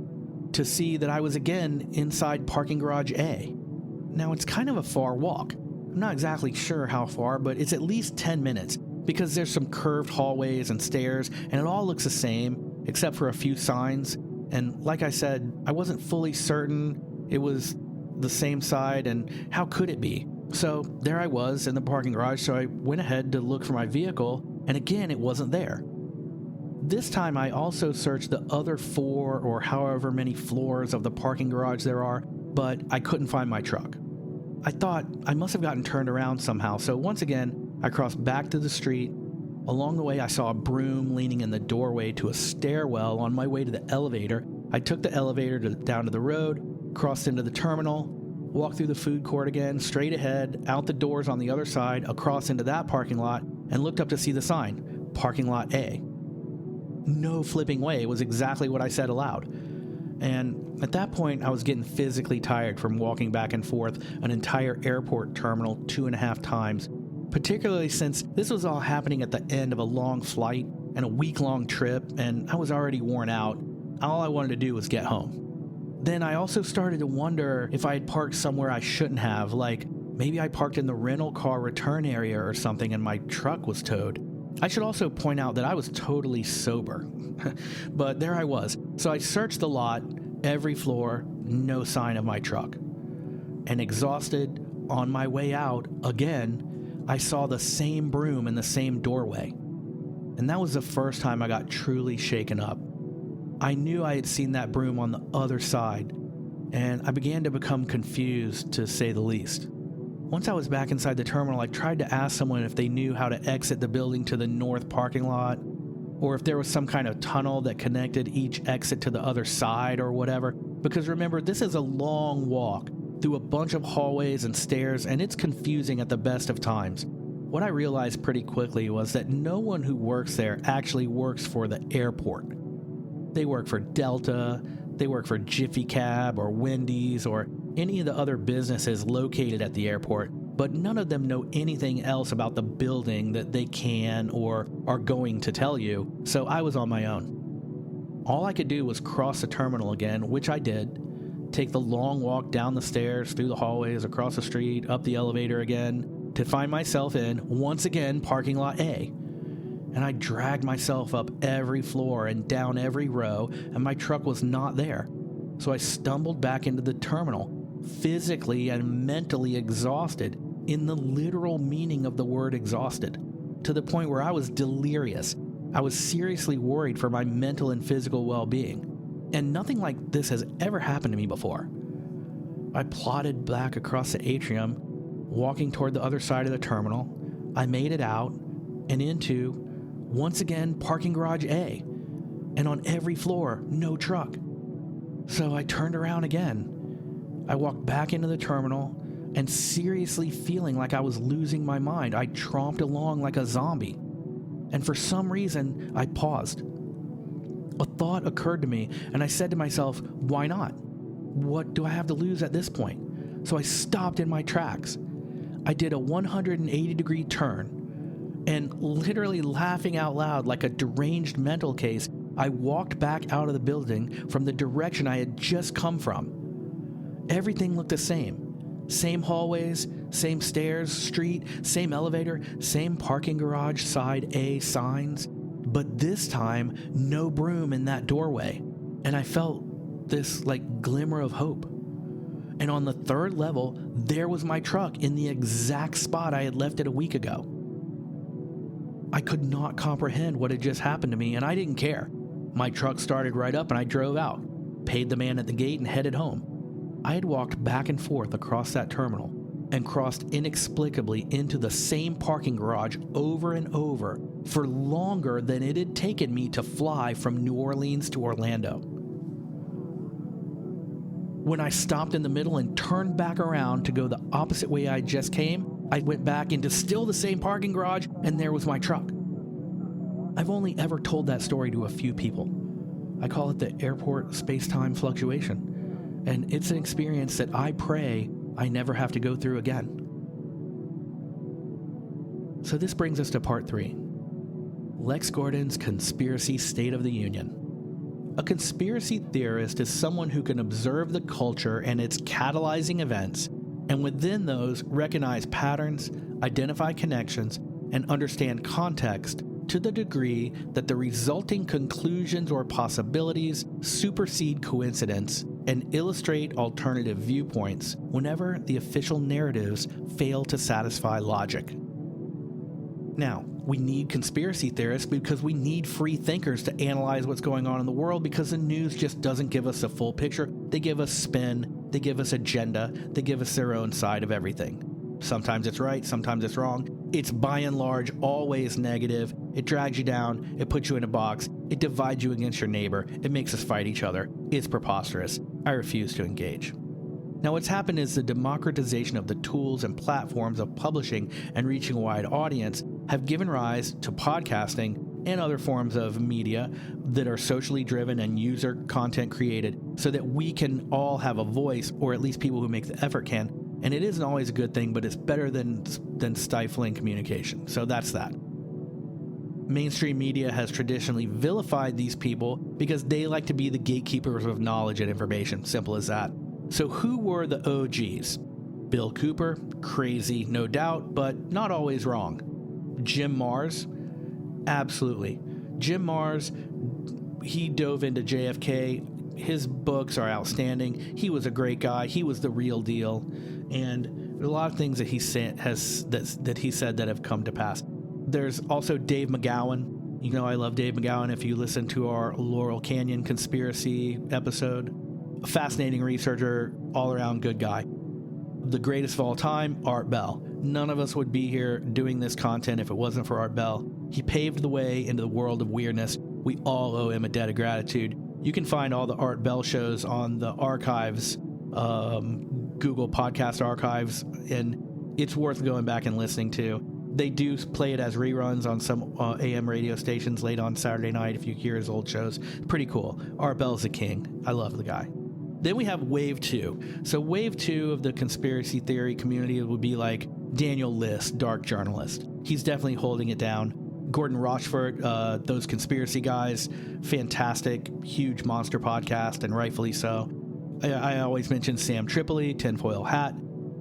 to see that I was again inside parking garage A. Now, it's kind of a far walk. I'm not exactly sure how far, but it's at least 10 minutes because there's some curved hallways and stairs, and it all looks the same except for a few signs. And like I said, I wasn't fully certain it was the same side, and how could it be? So there I was in the parking garage, so I went ahead to look for my vehicle, and again, it wasn't there. This time I also searched the other 4 or however many floors of the parking garage there are, but I couldn't find my truck. I thought I must have gotten turned around somehow, so once again, I crossed back to the street. Along the way, I saw a broom leaning in the doorway to a stairwell on my way to the elevator. I took the elevator down to the road, crossed into the terminal, walked through the food court again, straight ahead, out the doors on the other side, across into that parking lot, and looked up to see the sign, Parking Lot A. No flipping way, it was exactly what I said aloud. And at that point, I was getting physically tired from walking back and forth an entire airport terminal 2.5 times, particularly since this was all happening at the end of a long flight and a week-long trip, and I was already worn out. All I wanted to do was get home. Then I also started to wonder if I had parked somewhere I shouldn't have, like maybe I parked in the rental car return area or something and my truck was towed. I should also point out that I was totally sober, but there I was. So I searched the lot, every floor, no sign of my truck. And exhausted, on my way out, again, I saw the same broom in the same doorway. And that was the first time I got truly shaken up. I knew I had seen that broom on the other side, and I began to become confused, to say the least. Once I was back inside the terminal, I tried to ask someone if they knew how to exit the building to the north parking lot, or if there was some kind of tunnel that connected each exit to the other side or whatever. Because remember, this is a long walk through a bunch of hallways and stairs, and it's confusing at the best of times. What I realized pretty quickly was that no one who works there actually works for the airport. They work for Delta, they work for Jiffy Cab or Wendy's or any of the other businesses located at the airport, but none of them know anything else about the building that they can or are going to tell you, so I was on my own. All I could do was cross the terminal again, which I did, take the long walk down the stairs, through the hallways, across the street, up the elevator again, to find myself in, once again, parking lot A. And I dragged myself up every floor and down every row, and my truck was not there. So I stumbled back into the terminal, physically and mentally exhausted, in the literal meaning of the word exhausted, to the point where I was delirious. I was seriously worried for my mental and physical well-being. And nothing like this has ever happened to me before. I plodded back across the atrium, walking toward the other side of the terminal. I made it out and into, once again, parking garage A. And on every floor, no truck. So I turned around again. I walked back into the terminal, and seriously feeling like I was losing my mind, I tromped along like a zombie. And for some reason, I paused. A thought occurred to me, and I said to myself, why not? What do I have to lose at this point? So I stopped in my tracks. I did a 180-degree turn, and literally laughing out loud like a deranged mental case, I walked back out of the building from the direction I had just come from. Everything looked the same. Same hallways, same stairs, street, same elevator, same parking garage side A signs. But this time, no broom in that doorway. And I felt this glimmer of hope. And on the third level, there was my truck in the exact spot I had left it a week ago. I could not comprehend what had just happened to me, and I didn't care. My truck started right up and I drove out, paid the man at the gate, and headed home. I had walked back and forth across that terminal and crossed inexplicably into the same parking garage over and over for longer than it had taken me to fly from New Orleans to Orlando. When I stopped in the middle and turned back around to go the opposite way I just came, I went back into still the same parking garage, and there was my truck. I've only ever told that story to a few people. I call it the airport space-time fluctuation. And it's an experience that I pray I never have to go through again. So this brings us to part 3. Lex Gordon's Conspiracy State of the Union. A conspiracy theorist is someone who can observe the culture and its catalyzing events, and within those recognize patterns, identify connections, and understand context to the degree that the resulting conclusions or possibilities supersede coincidence and illustrate alternative viewpoints whenever the official narratives fail to satisfy logic. Now, we need conspiracy theorists because we need free thinkers to analyze what's going on in the world, because the news just doesn't give us a full picture. They give us spin, they give us agenda, they give us their own side of everything. Sometimes it's right, sometimes it's wrong. It's by and large always negative. It drags you down, it puts you in a box, it divides you against your neighbor, it makes us fight each other. It's preposterous. I refuse to engage. Now, what's happened is the democratization of the tools and platforms of publishing and reaching a wide audience have given rise to podcasting and other forms of media that are socially driven and user content created so that we can all have a voice, or at least people who make the effort can. And it isn't always a good thing, but it's better than stifling communication. So that's that. Mainstream media has traditionally vilified these people because they like to be the gatekeepers of knowledge and information. Simple as that. So who were the OGs? Bill Cooper, crazy, no doubt, but not always wrong. Jim Marrs, absolutely. Jim Marrs, he dove into JFK. His books are outstanding. He was a great guy. He was the real deal. And a lot of things that he said that he said that have come to pass. There's also Dave McGowan. You know I love Dave McGowan if you listen to our Laurel Canyon conspiracy episode. A fascinating researcher, all-around good guy. The greatest of all time, Art Bell. None of us would be here doing this content if it wasn't for Art Bell. He paved the way into the world of weirdness. We all owe him a debt of gratitude. You can find all the Art Bell shows on the archives, Google Podcast Archives, and it's worth going back and listening to. They do play it as reruns on some AM radio stations late on Saturday night if you hear his old shows. Pretty cool. Art Bell's the king. I love the guy. Then we have Wave 2. So Wave 2 of the conspiracy theory community would be like Daniel List, dark journalist. He's definitely holding it down. Gordon Rochford, those conspiracy guys, fantastic, huge monster podcast, and rightfully so. I always mention Sam Tripoli, Tinfoil Hat.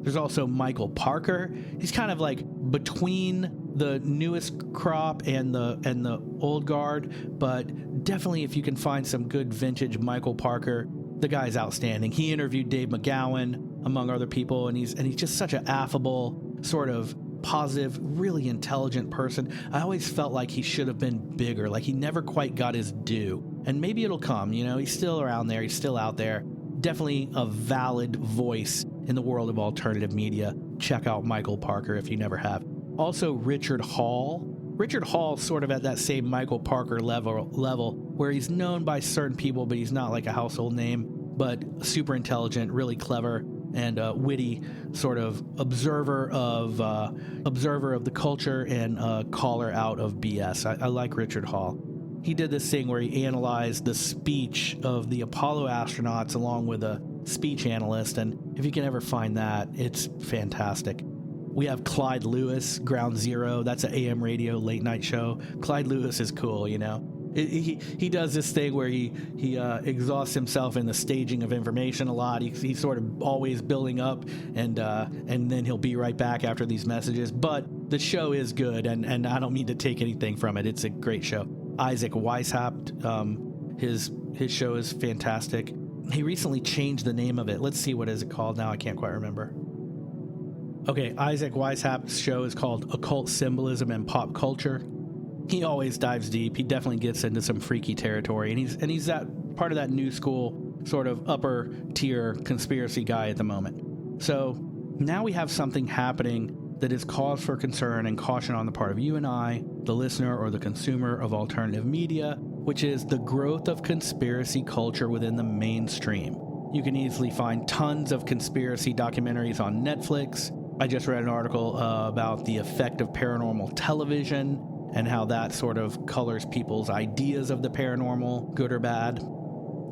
There's also Michael Parker. He's kind of like between the newest crop and the old guard, but definitely if you can find some good vintage Michael Parker, the guy's outstanding. He interviewed Dave McGowan, among other people, and he's just such an affable, sort of positive, really intelligent person. I always felt like he should have been bigger, like he never quite got his due. And maybe it'll come, you know, he's still around there, he's still out there. Definitely a valid voice in the world of alternative media. Check out Michael Parker if you never have. Also, Richard Hall. Richard Hall sort of at that same Michael Parker level where he's known by certain people, but he's not like a household name, but super intelligent, really clever, and witty sort of observer of the culture and caller out of BS. I like Richard Hall. He did this thing where he analyzed the speech of the Apollo astronauts along with a speech analyst, and if you can ever find that, it's fantastic. We have Clyde Lewis, Ground Zero. That's an AM radio late night show. Clyde Lewis is cool, you know. He does this thing where he exhausts himself in the staging of information a lot. He's sort of always building up, and then he'll be right back after these messages. But the show is good, and I don't mean to take anything from it. It's a great show. Isaac Weishaupt, his show is fantastic. He recently changed the name of it. Let's see, what is it called now? I can't quite remember. Okay, Isaac Weishaupt's show is called Occult Symbolism and Pop Culture. He always dives deep. He definitely gets into some freaky territory, and he's that part of that new school sort of upper tier conspiracy guy at the moment. So now we have something happening that is cause for concern and caution on the part of you and I, the listener or the consumer of alternative media, which is the growth of conspiracy culture within the mainstream. You can easily find tons of conspiracy documentaries on Netflix. I just read an article about the effect of paranormal television and how that sort of colors people's ideas of the paranormal, good or bad.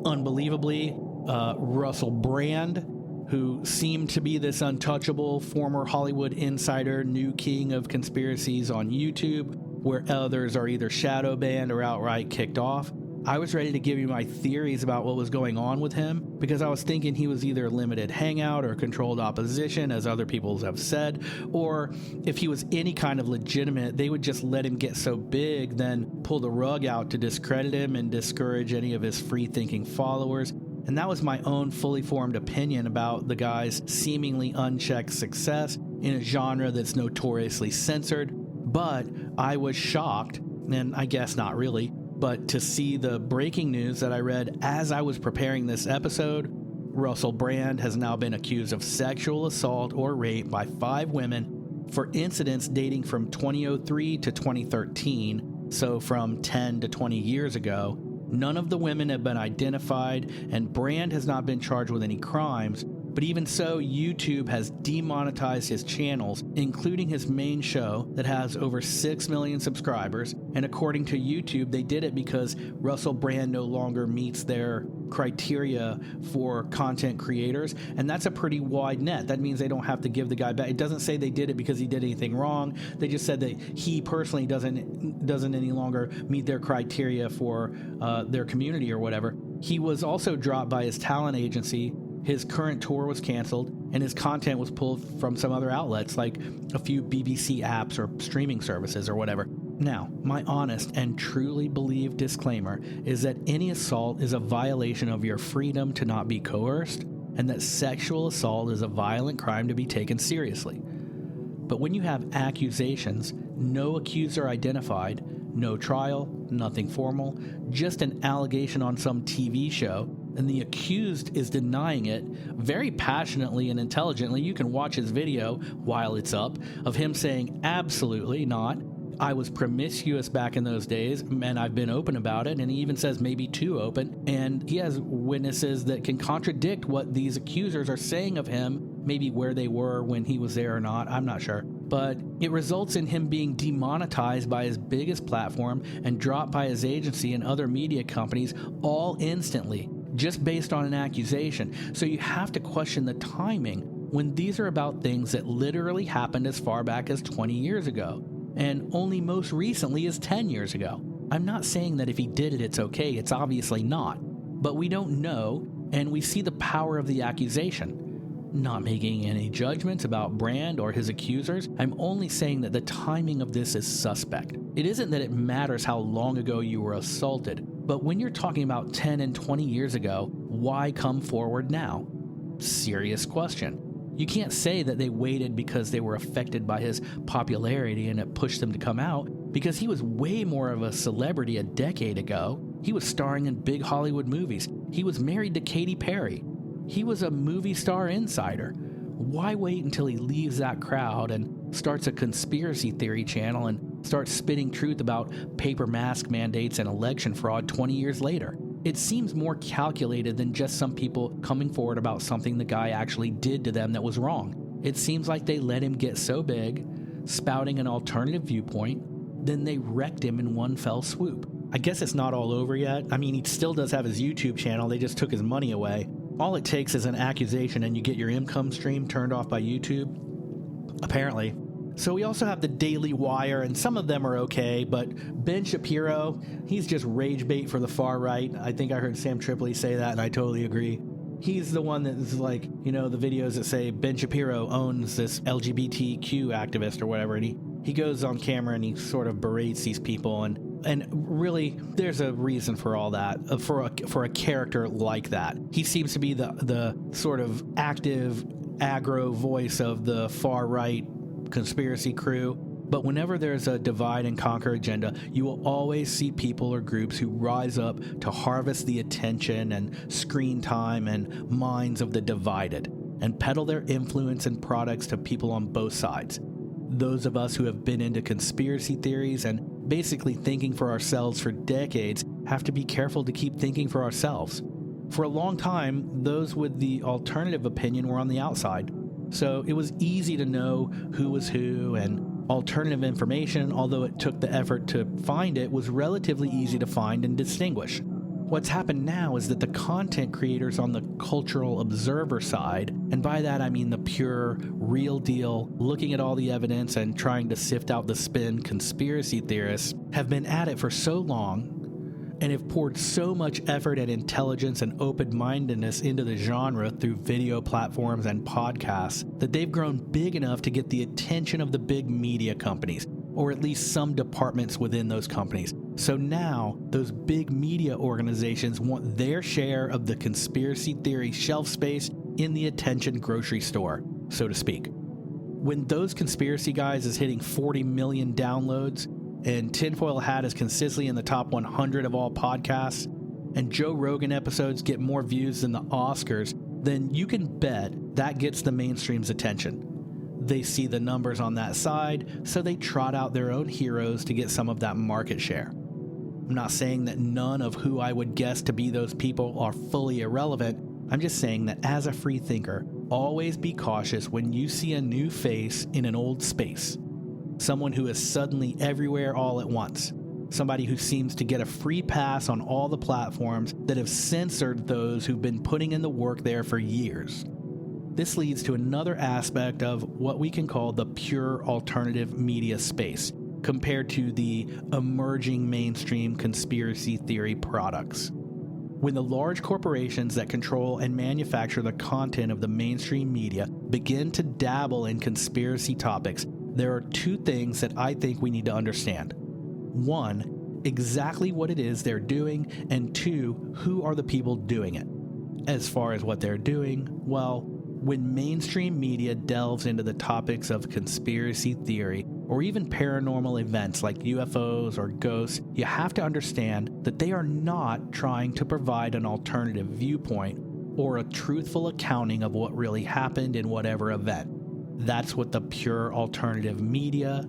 Unbelievably, Russell Brand, who seemed to be this untouchable former Hollywood insider, new king of conspiracies on YouTube, where others are either shadow banned or outright kicked off. I was ready to give you my theories about what was going on with him, because I was thinking he was either limited hangout or controlled opposition, as other people have said, or if he was any kind of legitimate, they would just let him get so big, then pull the rug out to discredit him and discourage any of his free-thinking followers. And that was my own fully formed opinion about the guy's seemingly unchecked success in a genre that's notoriously censored. But I was shocked, and I guess not really, but to see the breaking news that I read as I was preparing this episode. Russell Brand has now been accused of sexual assault or rape by 5 women for incidents dating from 2003 to 2013, so from 10 to 20 years ago. None of the women have been identified, and Brand has not been charged with any crimes. But even so, YouTube has demonetized his channels, including his main show that has over 6 million subscribers. And according to YouTube, they did it because Russell Brand no longer meets their criteria for content creators. And that's a pretty wide net. That means they don't have to give the guy back. It doesn't say they did it because he did anything wrong. They just said that he personally doesn't any longer meet their criteria for their community or whatever. He was also dropped by his talent agency. His current tour was canceled, and his content was pulled from some other outlets, like a few BBC apps or streaming services or whatever. Now, my honest and truly believed disclaimer is that any assault is a violation of your freedom to not be coerced. and that sexual assault is a violent crime to be taken seriously. But when you have accusations, no accuser identified, no trial, nothing formal, just an allegation on some TV show, and the accused is denying it very passionately and intelligently, you can watch his video while it's up of him saying, absolutely not. I was promiscuous back in those days, and I've been open about it, and he even says maybe too open, and he has witnesses that can contradict what these accusers are saying of him, maybe where they were when he was there or not, I'm not sure. But it results in him being demonetized by his biggest platform and dropped by his agency and other media companies all instantly, just based on an accusation. So you have to question the timing when these are about things that literally happened as far back as 20 years ago. And only most recently is 10 years ago. I'm not saying that if he did it, it's okay. It's obviously not. But we don't know, and we see the power of the accusation. Not making any judgments about Brand or his accusers. I'm only saying that the timing of this is suspect. It isn't that it matters how long ago you were assaulted, but when you're talking about 10 and 20 years ago, why come forward now? Serious question. You can't say that they waited because they were affected by his popularity and it pushed them to come out, because he was way more of a celebrity a decade ago. He was starring in big Hollywood movies. He was married to Katy Perry. He was a movie star insider. Why wait until he leaves that crowd and starts a conspiracy theory channel and starts spitting truth about paper mask mandates and election fraud 20 years later? It seems more calculated than just some people coming forward about something the guy actually did to them that was wrong. It seems like they let him get so big, spouting an alternative viewpoint, then they wrecked him in one fell swoop. I guess it's not all over yet. I mean, he still does have his YouTube channel, they just took his money away. All it takes is an accusation and you get your income stream turned off by YouTube, apparently. So we also have the Daily Wire, and some of them are okay, but Ben Shapiro, he's just rage bait for the far right. I think I heard Sam Tripoli say that, and I totally agree. He's the one that's like, you know, the videos that say Ben Shapiro owns this LGBTQ activist or whatever, and he goes on camera and he sort of berates these people, and really, there's a reason for all that, for a character like that. He seems to be the sort of active, aggro voice of the far right conspiracy crew. But whenever there's a divide and conquer agenda, you will always see people or groups who rise up to harvest the attention and screen time and minds of the divided and peddle their influence and products to people on both sides. Those of us who have been into conspiracy theories and basically thinking for ourselves for decades have to be careful to keep thinking for ourselves. For a long time, those with the alternative opinion were on the outside. So it was easy to know who was who, and alternative information, although it took the effort to find it, was relatively easy to find and distinguish. What's happened now is that the content creators on the cultural observer side, and by that I mean the pure, real deal, looking at all the evidence and trying to sift out the spin conspiracy theorists, have been at it for so long and have poured so much effort and intelligence and open-mindedness into the genre through video platforms and podcasts that they've grown big enough to get the attention of the big media companies, or at least some departments within those companies. So now, those big media organizations want their share of the conspiracy theory shelf space in the attention grocery store, so to speak. When those conspiracy guys is hitting 40 million downloads, and Tinfoil Hat is consistently in the top 100 of all podcasts, and Joe Rogan episodes get more views than the Oscars, then you can bet that gets the mainstream's attention. They see the numbers on that side, so they trot out their own heroes to get some of that market share. I'm not saying that none of who I would guess to be those people are fully irrelevant. I'm just saying that as a free thinker, always be cautious when you see a new face in an old space. Someone who is suddenly everywhere all at once. Somebody who seems to get a free pass on all the platforms that have censored those who've been putting in the work there for years. This leads to another aspect of what we can call the pure alternative media space, compared to the emerging mainstream conspiracy theory products. When the large corporations that control and manufacture the content of the mainstream media begin to dabble in conspiracy topics, there are two things that I think we need to understand. One, exactly what it is they're doing, and two, who are the people doing it. As far as what they're doing, well, when mainstream media delves into the topics of conspiracy theory or even paranormal events like UFOs or ghosts, you have to understand that they are not trying to provide an alternative viewpoint or a truthful accounting of what really happened in whatever event. That's what the pure alternative media,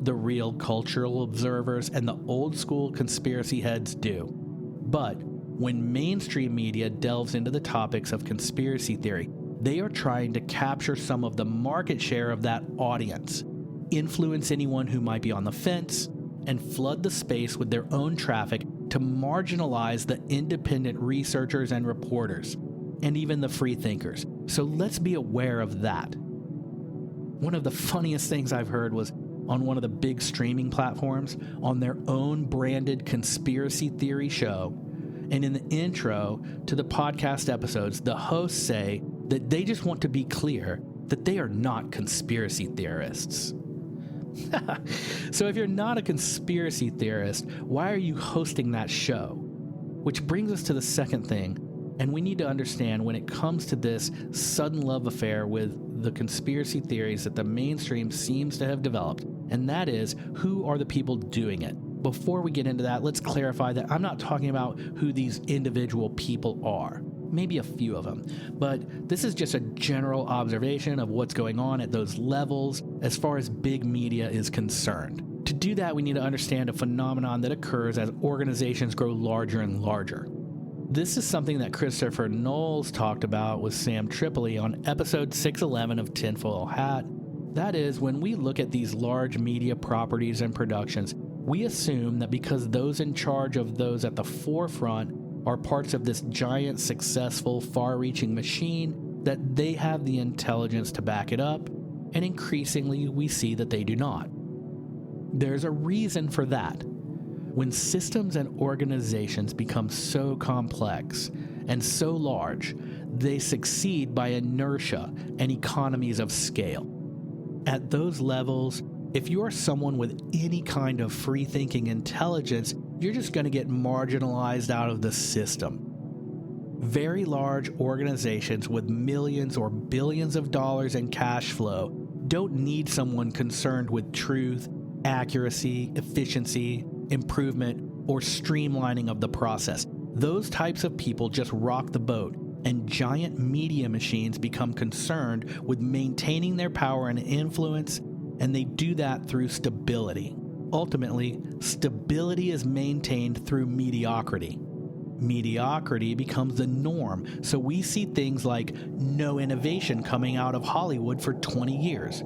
the real cultural observers, and the old school conspiracy heads do. But when mainstream media delves into the topics of conspiracy theory, they are trying to capture some of the market share of that audience, influence anyone who might be on the fence, and flood the space with their own traffic to marginalize the independent researchers and reporters, and even the free thinkers. So let's be aware of that. One of the funniest things I've heard was on one of the big streaming platforms, on their own branded conspiracy theory show, and in the intro to the podcast episodes, the hosts say that they just want to be clear that they are not conspiracy theorists. So if you're not a conspiracy theorist, why are you hosting that show? Which brings us to the second thing, and we need to understand when it comes to this sudden love affair with the conspiracy theories that the mainstream seems to have developed, and that is, who are the people doing it? Before we get into that, let's clarify that I'm not talking about who these individual people are. Maybe a few of them, but this is just a general observation of what's going on at those levels as far as big media is concerned. To do that, we need to understand a phenomenon that occurs as organizations grow larger and larger. This is something that Christopher Knowles talked about with Sam Tripoli on episode 611 of Tinfoil Hat. That is, when we look at these large media properties and productions, we assume that because those in charge of those at the forefront are parts of this giant, successful, far-reaching machine, that they have the intelligence to back it up, and increasingly we see that they do not. There's a reason for that. When systems and organizations become so complex and so large, they succeed by inertia and economies of scale. At those levels, if you are someone with any kind of free-thinking intelligence, you're just going to get marginalized out of the system. Very large organizations with millions or billions of dollars in cash flow don't need someone concerned with truth, accuracy, efficiency, improvement, or streamlining of the process. Those types of people just rock the boat, and giant media machines become concerned with maintaining their power and influence, and they do that through stability. Ultimately, stability is maintained through mediocrity. Mediocrity becomes the norm, so we see things like no innovation coming out of Hollywood for 20 years,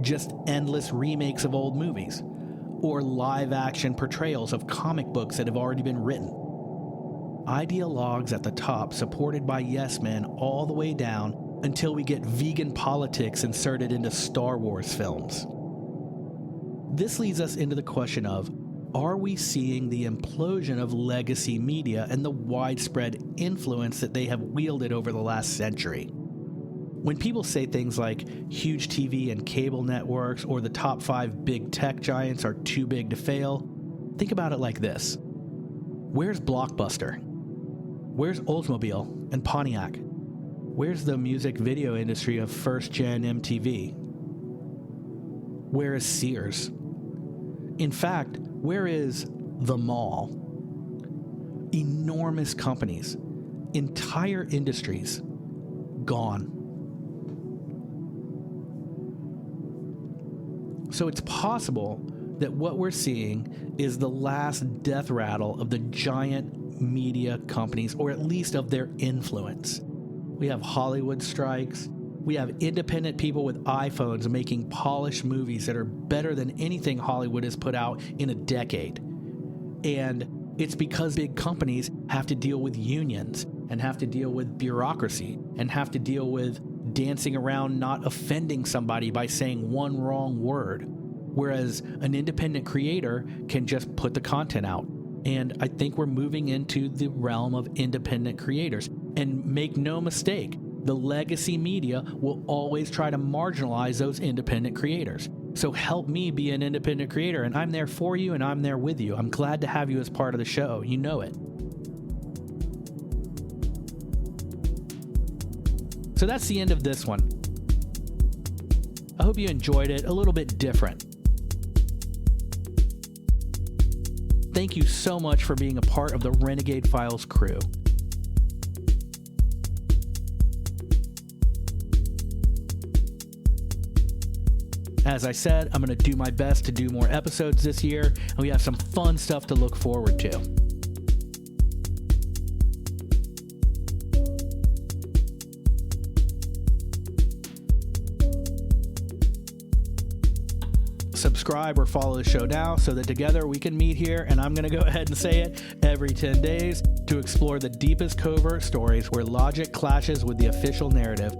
just endless remakes of old movies, or live-action portrayals of comic books that have already been written. Ideologues at the top supported by yes men all the way down until we get vegan politics inserted into Star Wars films. This leads us into the question of, are we seeing the implosion of legacy media and the widespread influence that they have wielded over the last century? When people say things like huge TV and cable networks or the top 5 big tech giants are too big to fail, think about it like this. Where's Blockbuster? Where's Oldsmobile and Pontiac? Where's the music video industry of first-gen MTV? Where is Sears? In fact, where is the mall? Enormous companies, entire industries, gone. So it's possible that what we're seeing is the last death rattle of the giant media companies, or at least of their influence. We have Hollywood strikes. We have independent people with iPhones making polished movies that are better than anything Hollywood has put out in a decade. And it's because big companies have to deal with unions and have to deal with bureaucracy and have to deal with dancing around not offending somebody by saying one wrong word, whereas an independent creator can just put the content out. And I think we're moving into the realm of independent creators. And make no mistake, the legacy media will always try to marginalize those independent creators. So help me be an independent creator, and I'm there for you and I'm there with you. I'm glad to have you as part of the show. You know it. So that's the end of this one. I hope you enjoyed it, a little bit different. Thank you so much for being a part of the Renegade Files crew. As I said, I'm going to do my best to do more episodes this year, and we have some fun stuff to look forward to. Subscribe or follow the show now so that together we can meet here, and I'm going to go ahead and say it, every 10 days to explore the deepest covert stories where logic clashes with the official narrative.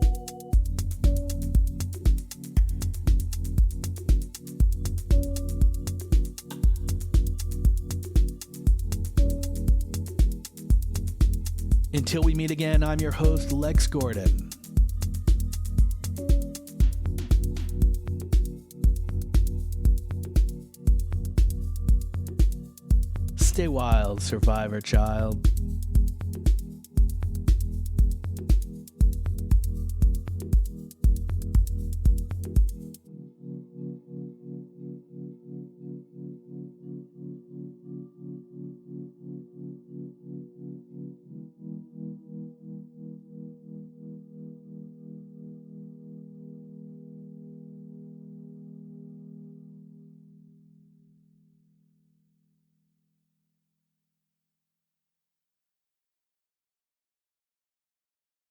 Until we meet again, I'm your host, Lex Gordon. Stay wild, survivor child.